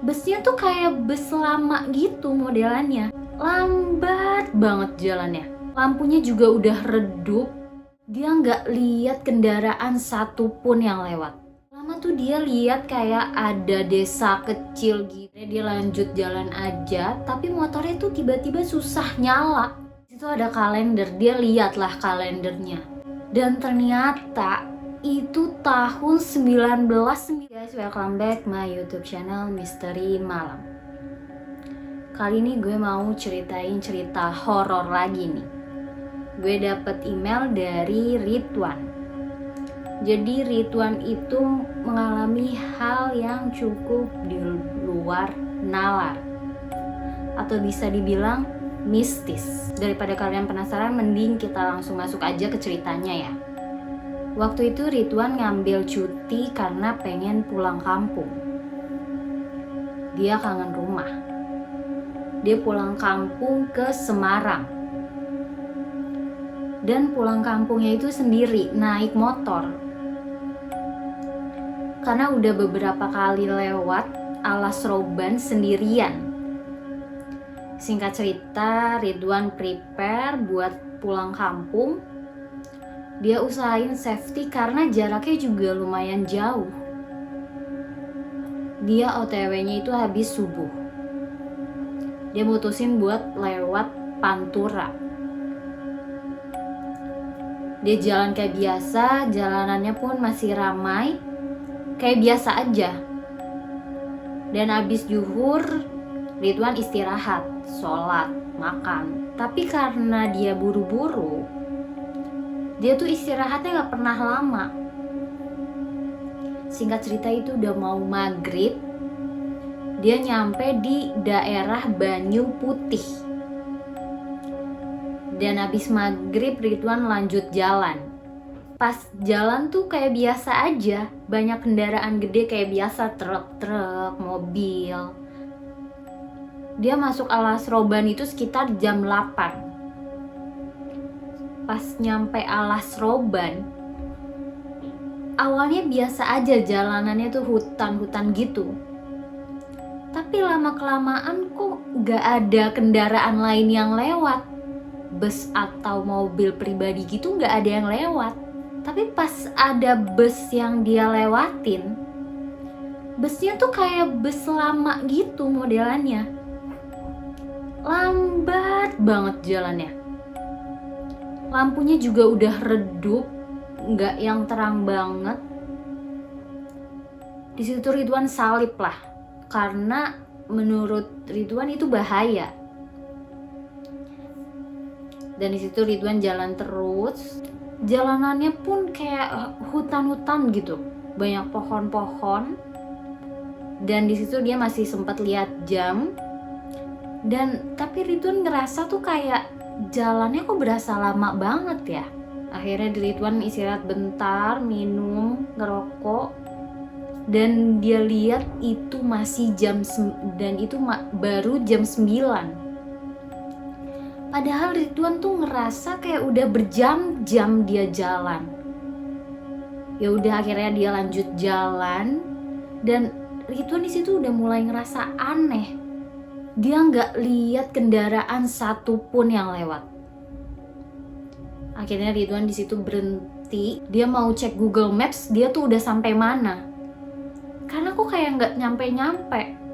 Busnya tuh kayak bus lama gitu modelannya. Lambat banget jalannya. Lampunya juga udah redup. Dia nggak lihat kendaraan satupun yang lewat. Lama tuh dia lihat kayak ada desa kecil gitu. Dia lanjut jalan aja, tapi motornya tuh tiba-tiba susah nyala. Itu ada kalender, dia lihatlah kalendernya. Dan ternyata itu tahun 1990. Guys, welcome back my YouTube channel Misteri Malam. Kali ini gue mau ceritain cerita horor lagi nih. Gue dapet email dari Ridwan. Jadi Ridwan itu mengalami hal yang cukup di luar nalar, atau bisa dibilang mistis. Daripada kalian penasaran, mending kita langsung masuk aja ke ceritanya ya. Waktu itu Ridwan ngambil cuti karena pengen pulang kampung. Dia kangen rumah. Dia pulang kampung ke Semarang. Dan pulang kampungnya itu sendiri, naik motor. Karena udah beberapa kali lewat Alas Roban sendirian. Singkat cerita, Ridwan prepare buat pulang kampung. Dia usahain safety karena jaraknya juga lumayan jauh. Dia OTW-nya itu habis subuh. Dia mutusin buat lewat Pantura. Dia jalan kayak biasa, jalanannya pun masih ramai, kayak biasa aja. Dan abis zuhur, Ridwan istirahat, sholat, makan. Tapi karena dia buru-buru, dia tuh istirahatnya gak pernah lama. Singkat cerita itu udah mau maghrib, dia nyampe di daerah Banyu Putih. Dan habis maghrib Ridwan lanjut jalan. Pas jalan tuh kayak biasa aja, banyak kendaraan gede kayak biasa, truk, mobil. Dia masuk Alas Roban itu sekitar jam 8. Pas nyampe Alas Roban, awalnya biasa aja jalanannya tuh hutan-hutan gitu. Tapi lama-kelamaan kok gak ada kendaraan lain yang lewat. Bus atau mobil pribadi gitu gak ada yang lewat. Tapi pas ada bus yang dia lewatin, busnya tuh kayak bus lama gitu modelannya. Lambat banget jalannya. Lampunya juga udah redup, gak yang terang banget. Di situ Ridwan salip lah, karena menurut Ridwan itu bahaya. Dan di situ Ridwan jalan terus. Jalanannya pun kayak hutan-hutan gitu, banyak pohon-pohon. Dan di situ dia masih sempat lihat jam. Dan tapi Ridwan ngerasa tuh kayak jalannya kok berasa lama banget ya. Akhirnya Ridwan istirahat bentar, minum, ngerokok. Dan dia lihat itu masih dan itu baru jam 9. Padahal Ridwan tuh ngerasa kayak udah berjam-jam dia jalan. Ya udah akhirnya dia lanjut jalan, dan Ridwan di situ udah mulai ngerasa aneh. Dia nggak lihat kendaraan satupun yang lewat. Akhirnya Ridwan di situ berhenti. Dia mau cek Google Maps, dia tuh udah sampai mana. Karena kok kayak nggak nyampe-nyampe.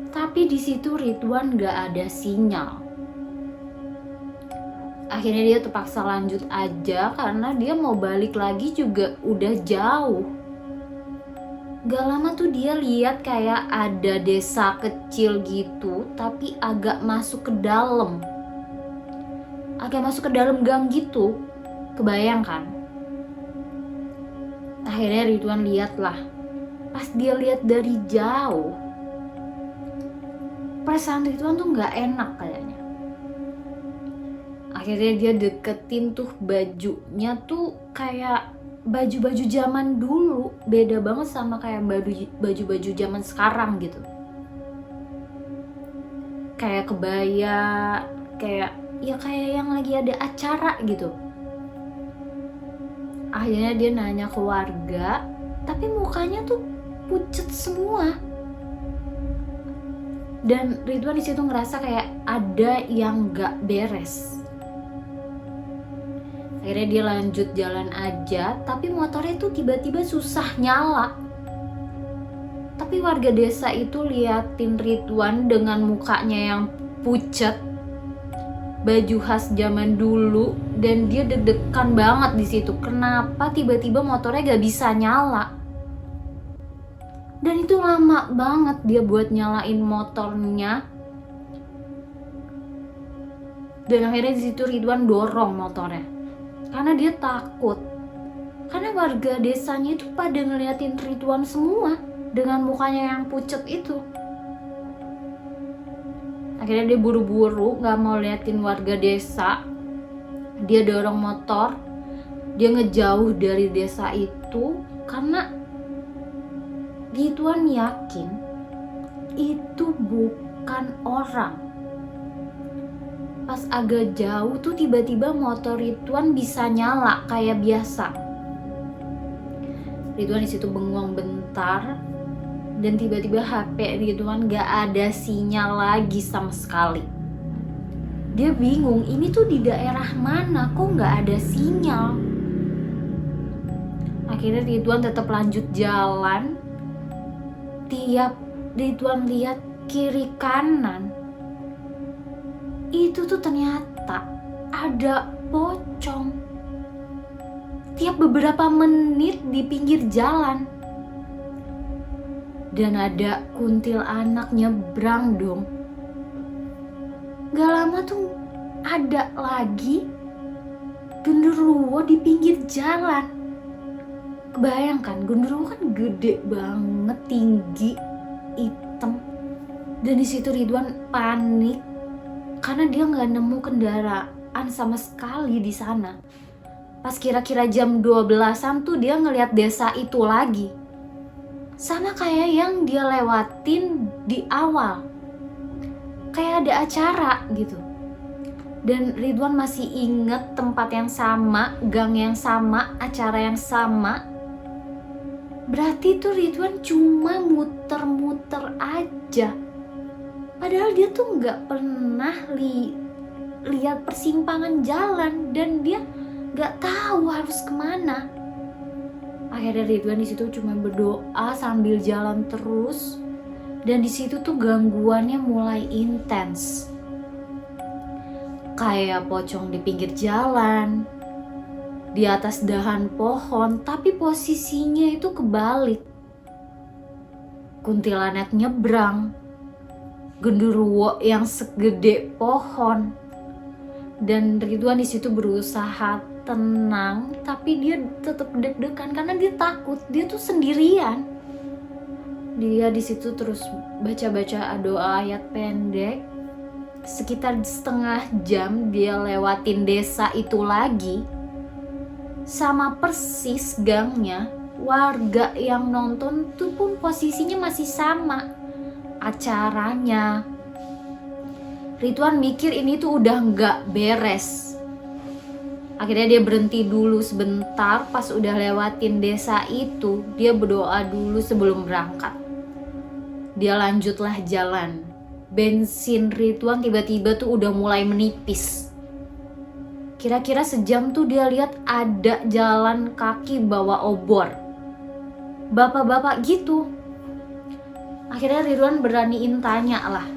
Tapi di situ Ridwan gak ada sinyal. Akhirnya dia terpaksa lanjut aja karena dia mau balik lagi juga udah jauh. Gak lama tuh dia lihat kayak ada desa kecil gitu, tapi agak masuk ke dalam. Agak masuk ke dalam gang gitu. Kebayang kan? Akhirnya Ridwan lihat lah. Pas dia lihat dari jauh, perasaan Ridwan tuh gak enak kayaknya. Akhirnya dia deketin tuh bajunya tuh kayak baju-baju zaman dulu. Beda banget sama kayak baju-baju zaman sekarang gitu. Kayak kebaya, kayak yang lagi ada acara gitu. Akhirnya dia nanya ke warga, tapi mukanya tuh pucet semua. Dan Ridwan di situ ngerasa kayak ada yang gak beres. Akhirnya dia lanjut jalan aja, tapi motornya tuh tiba-tiba susah nyala. Tapi warga desa itu liatin Ridwan dengan mukanya yang pucat, baju khas zaman dulu, dan dia deg-degan banget di situ. Kenapa tiba-tiba motornya gak bisa nyala? Dan itu lama banget dia buat nyalain motornya. Dan akhirnya di situ Ridwan dorong motornya karena dia takut. Karena warga desanya itu pada ngeliatin Ridwan semua dengan mukanya yang pucat itu. Akhirnya dia buru-buru gak mau liatin warga desa. Dia dorong motor, dia ngejauh dari desa itu karena Ridwan yakin itu bukan orang. Pas agak jauh tuh tiba-tiba motor Ridwan bisa nyala kayak biasa. Ridwan di situ bengong bentar dan tiba-tiba HP Ridwan gak ada sinyal lagi sama sekali. Dia bingung, ini tuh di daerah mana kok gak ada sinyal. Akhirnya Ridwan tetap lanjut jalan. Tiap Ridwan lihat kiri kanan, itu tuh ternyata ada pocong. Tiap beberapa menit di pinggir jalan. Dan ada kuntilanak nyebrang dong. Gak lama tuh ada lagi genderuwo di pinggir jalan. Kebayangkan, genderuwo kan gede banget, tinggi, hitam. Dan di situ Ridwan panik karena dia nggak nemu kendaraan sama sekali di sana. Pas kira-kira jam 12-an tuh dia ngelihat desa itu lagi. Sama kayak yang dia lewatin di awal. Kayak ada acara gitu. Dan Ridwan masih inget tempat yang sama, gang yang sama, acara yang sama. Berarti tuh Ridwan cuma muter-muter aja. Padahal dia tuh nggak pernah lihat persimpangan jalan dan dia nggak tahu harus kemana. Akhirnya Ridwan di situ cuma berdoa sambil jalan terus. Dan di situ tuh gangguannya mulai intens. Kayak pocong di pinggir jalan, di atas dahan pohon, tapi posisinya itu kebalik. Kuntilanak nyebrang, genderuwo yang segede pohon. Dan Ridwan di situ berusaha tenang, tapi dia tetap deg-degan karena dia takut. Dia tuh sendirian. Dia di situ terus baca-baca doa ayat pendek. Sekitar setengah jam dia lewatin desa itu lagi. Sama persis gangnya, warga yang nonton tuh pun posisinya masih sama acaranya. Ridwan mikir ini tuh udah gak beres. Akhirnya dia berhenti dulu sebentar. Pas udah lewatin desa itu, dia berdoa dulu sebelum berangkat. Dia lanjutlah jalan. Bensin Ridwan tiba-tiba tuh udah mulai menipis. Kira-kira sejam tuh dia lihat ada jalan kaki bawa obor. Bapak-bapak gitu. Akhirnya Ridwan beraniin tanya lah.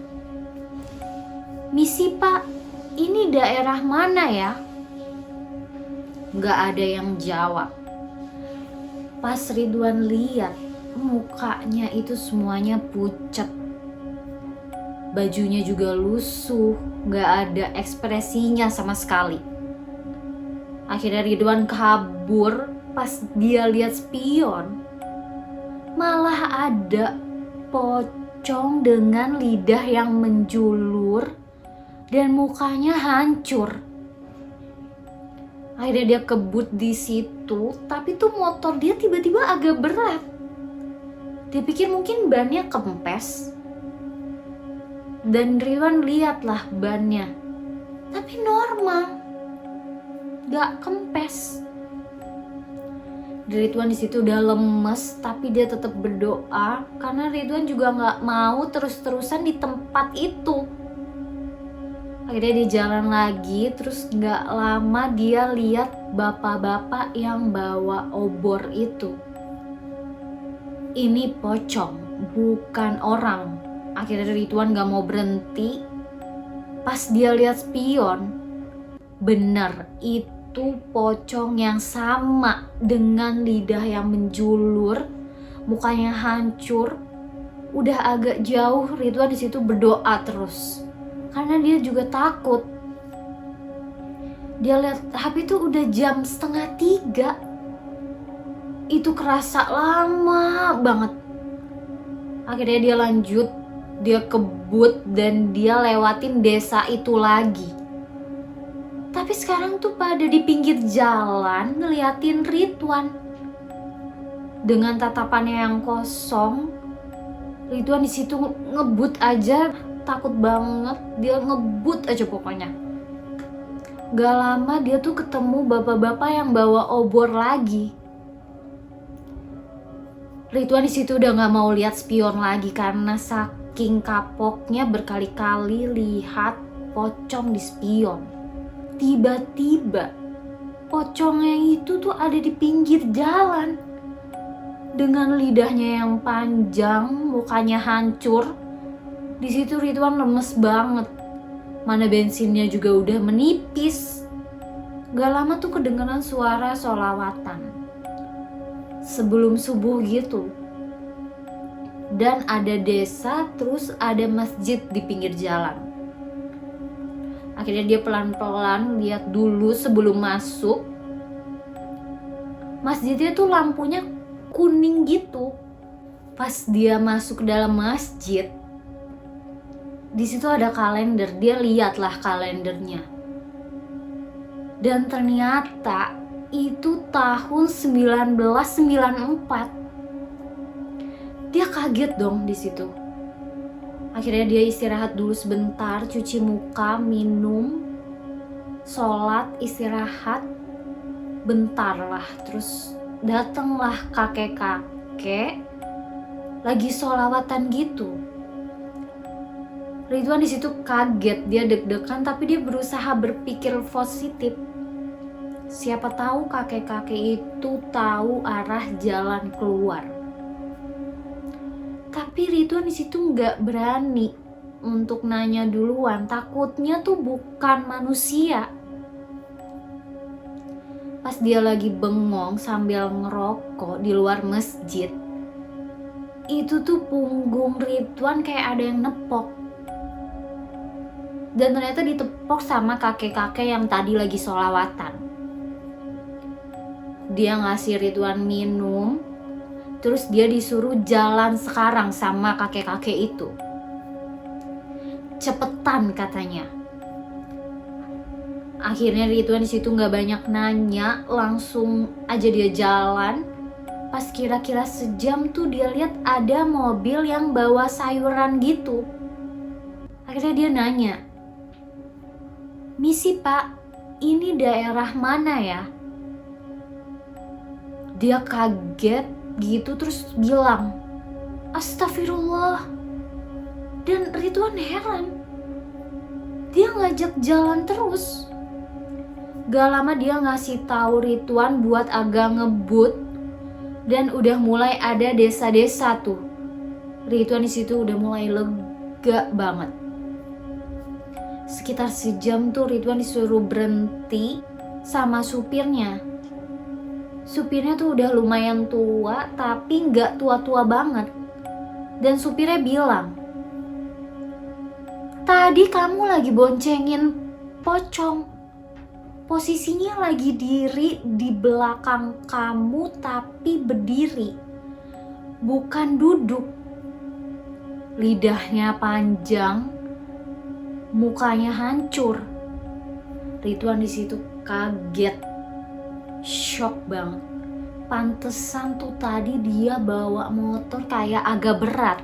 "Misi Pak, ini daerah mana ya?" Gak ada yang jawab. Pas Ridwan lihat, mukanya itu semuanya pucat. Bajunya juga lusuh, gak ada ekspresinya sama sekali. Akhirnya Ridwan kabur. Pas dia lihat spion, malah ada pocong dengan lidah yang menjulur dan mukanya hancur. Akhirnya dia kebut di situ, tapi tuh motor dia tiba-tiba agak berat. Dia pikir mungkin bannya kempes. Dan Ridwan lihatlah bannya, tapi normal. Gak kempes. Ridwan di situ udah lemes, tapi dia tetap berdoa karena Ridwan juga nggak mau terus-terusan di tempat itu. Akhirnya dia jalan lagi, terus nggak lama dia lihat bapak-bapak yang bawa obor itu. Ini pocong, bukan orang. Akhirnya Ridwan nggak mau berhenti. Pas dia lihat spion, bener itu pocong yang sama dengan lidah yang menjulur, mukanya hancur. Udah agak jauh, Ridwan di situ berdoa terus. Karena dia juga takut. Dia lihat HP itu udah jam 2:30. Itu kerasa lama banget. Akhirnya dia lanjut, dia kebut dan dia lewatin desa itu lagi. Tapi sekarang tuh pada di pinggir jalan ngeliatin Ridwan. Dengan tatapannya yang kosong, Ridwan di situ ngebut aja. Takut banget, dia ngebut aja pokoknya. Gak lama dia tuh ketemu bapak-bapak yang bawa obor lagi. Ridwan di situ udah gak mau lihat spion lagi karena saking kapoknya berkali-kali lihat pocong di spion. Tiba-tiba pocongnya itu tuh ada di pinggir jalan dengan lidahnya yang panjang, mukanya hancur. Di situ Ridwan lemes banget. Mana bensinnya juga udah menipis. Gak lama tuh kedengeran suara sholawatan. Sebelum subuh gitu. Dan ada desa, terus ada masjid di pinggir jalan. Akhirnya dia pelan-pelan lihat dulu sebelum masuk. Masjidnya tuh lampunya kuning gitu. Pas dia masuk ke dalam masjid, di situ ada kalender, dia lihatlah kalendernya. Dan ternyata itu tahun 1994. Dia kaget dong di situ. Akhirnya dia istirahat dulu sebentar, cuci muka, minum, sholat, istirahat. Bentar lah, terus datanglah kakek-kakek lagi sholawatan gitu. Ridwan di situ kaget, dia deg-degan tapi dia berusaha berpikir positif. Siapa tahu kakek-kakek itu tahu arah jalan keluar. Tapi Ridwan di situ nggak berani untuk nanya duluan, takutnya tuh bukan manusia. Pas dia lagi bengong sambil ngerokok di luar masjid, itu tuh punggung Ridwan kayak ada yang nepok. Dan ternyata ditepok sama kakek-kakek yang tadi lagi sholawatan. Dia ngasih Ridwan minum, terus dia disuruh jalan sekarang sama kakek-kakek itu. Cepetan katanya. Akhirnya Ridwan di situ nggak banyak nanya, langsung aja dia jalan. Pas kira-kira sejam tuh dia lihat ada mobil yang bawa sayuran gitu. Akhirnya dia nanya, "Misi Pak, ini daerah mana ya?" Dia kaget gitu terus bilang, "Astagfirullah." Dan Ridwan heran. Dia ngajak jalan terus. Gak lama dia ngasih tahu Ridwan buat agak ngebut dan udah mulai ada desa-desa tuh. Ridwan di situ udah mulai lega banget. Sekitar sejam tuh Ridwan disuruh berhenti sama supirnya. Supirnya tuh udah lumayan tua tapi gak tua-tua banget. Dan supirnya bilang, "Tadi kamu lagi boncengin pocong. Posisinya lagi diri di belakang kamu tapi berdiri, bukan duduk. Lidahnya panjang, mukanya hancur." Ridwan di situ kaget, shock banget. Pantesan tuh tadi dia bawa motor kayak agak berat.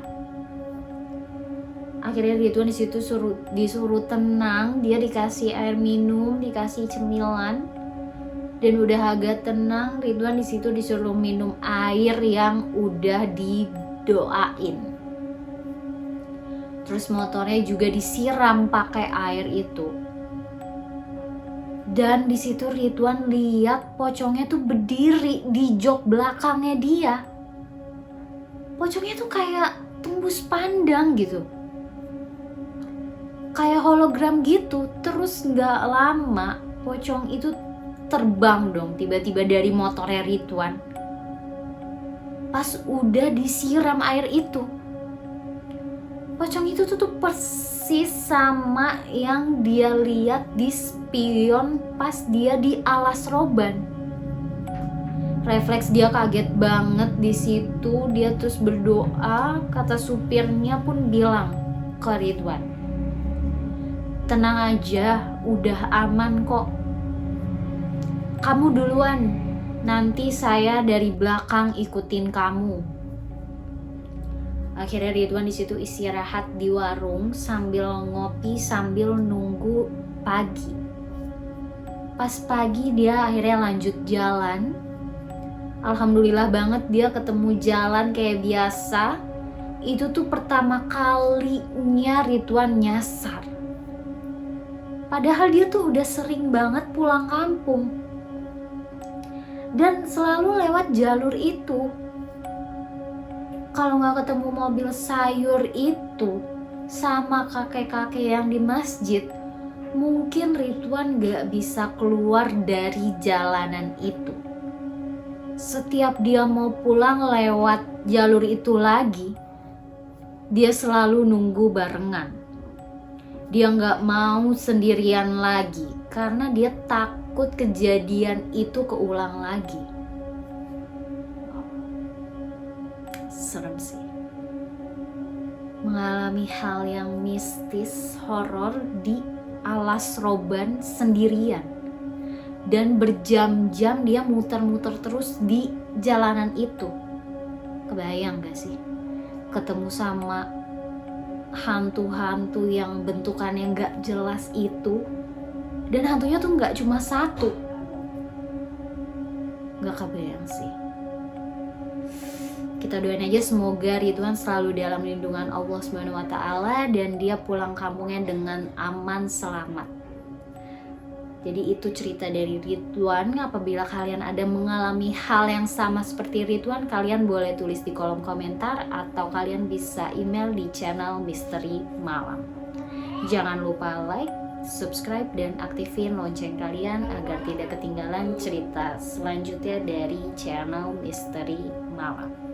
Akhirnya Ridwan di situ disuruh tenang, dia dikasih air minum, dikasih cemilan. Dan udah agak tenang, Ridwan di situ disuruh minum air yang udah didoain. Terus motornya juga disiram pakai air itu. Dan di situ Ridwan lihat pocongnya tuh berdiri di jok belakangnya dia. Pocongnya tuh kayak tembus pandang gitu. Kayak hologram gitu. Terus gak lama pocong itu terbang dong tiba-tiba dari motornya Ridwan. Pas udah disiram air itu, pocong itu tuh persis sama yang dia lihat di spion pas dia di alas roban. Refleks dia kaget banget di situ, dia terus berdoa, kata supirnya pun bilang ke Ridwan, "Tenang aja, udah aman kok. Kamu duluan, nanti saya dari belakang ikutin kamu." Akhirnya Ridwan di situ istirahat di warung sambil ngopi sambil nunggu pagi. Pas pagi dia akhirnya lanjut jalan. Alhamdulillah banget dia ketemu jalan kayak biasa. Itu tuh pertama kalinya Ridwan nyasar. Padahal dia tuh udah sering banget pulang kampung. Dan selalu lewat jalur itu. Kalau nggak ketemu mobil sayur itu sama kakek-kakek yang di masjid, mungkin Ridwan nggak bisa keluar dari jalanan itu. Setiap dia mau pulang lewat jalur itu lagi, dia selalu nunggu barengan. Dia nggak mau sendirian lagi karena dia takut kejadian itu keulang lagi. Serem sih. Mengalami hal yang mistis, horor di alas roban sendirian. Dan berjam-jam dia muter-muter terus di jalanan itu. Kebayang gak sih? Ketemu sama hantu-hantu yang bentukannya gak jelas itu. Dan hantunya tuh gak cuma satu. Gak kebayang sih. Kita doain aja semoga Ridwan selalu dalam lindungan Allah SWT dan dia pulang kampungnya dengan aman selamat. Jadi itu cerita dari Ridwan. Apabila kalian ada mengalami hal yang sama seperti Ridwan, kalian boleh tulis di kolom komentar atau kalian bisa email di channel Misteri Malam. Jangan lupa like, subscribe, dan aktifin lonceng kalian agar tidak ketinggalan cerita selanjutnya dari channel Misteri Malam.